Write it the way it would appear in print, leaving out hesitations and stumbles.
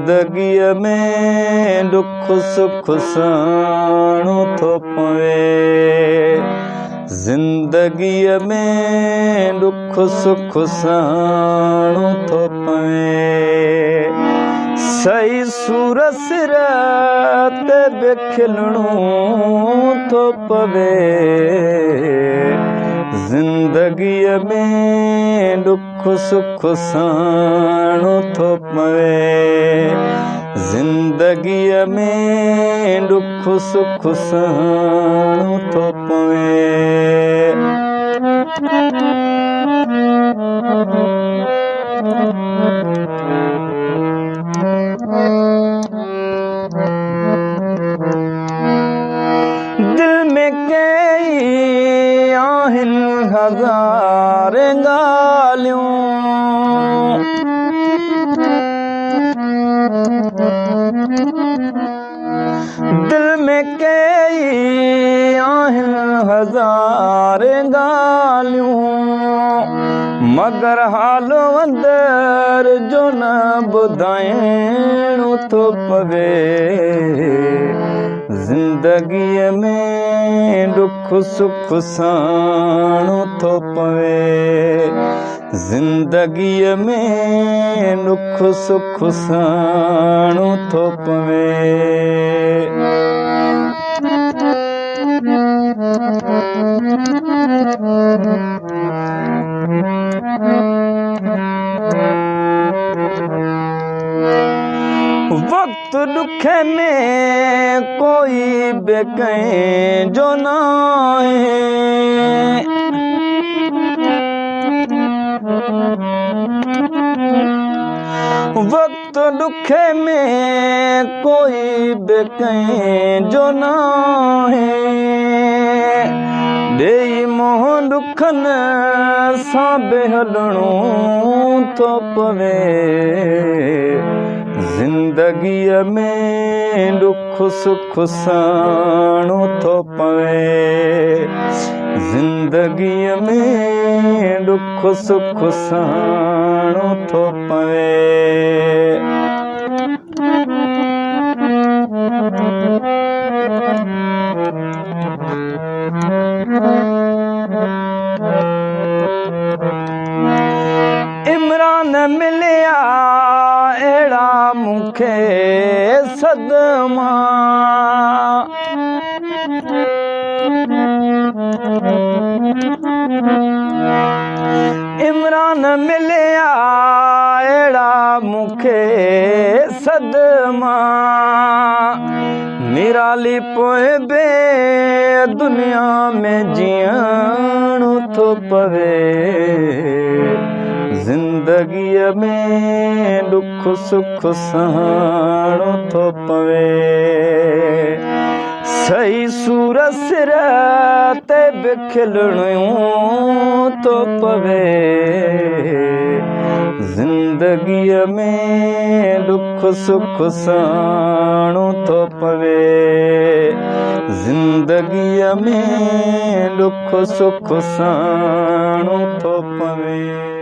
ज़िंदगीअ में दुख सुख साणो थो पवे। ज़िंदगीअ में दुख सुख साणो थो पवे। सही सूर सिर ते बि खिलणो थो पवे। ज़िंदगीअ में दुख सुख साणो थो पवे। ज़िंदगीअ में दुख सुख साणो थो पवे। दिल में कई आहिनि हज़ार ॻाल्हियूं। दिल में कई आहिनि हज़ार ॻाल्हियूं, मगर हालो अंदर जो न ॿुधाइणो थो पवे। ज़िंदगीअ में दुख सुख साणो थो पवे। ज़िंदगीअ में दुख सुख साणो थो पवे। वक्त दुख में कोई बि कंहिंजो न आहे। वक्त दुख में कोई बि कंहिंजो न आहे। ॾेई मोह दुखनि सां बि हलणो थो पवे। ज़िंदगीअ में दुख सुख साणो थो पवे। ज़िंदगीअ में दुख सुख साणो थो पवे। इमरान मिलिया अहिड़ा मूंखे सदमा। इमरान मिलिया अहिड़ा मूंखे सदमा। निराली पोइ बि दुनिया में जीअणो थो पवे। ज़िंदगीअ में दुख सुख साणो थो पवे। सही सूर सिर ते बि खिलणो थो पवे। ज़िंदगीअ में दुख सुख साणो थो पवे। ज़िंदगीअ में दुख सुख साणो थो पवे।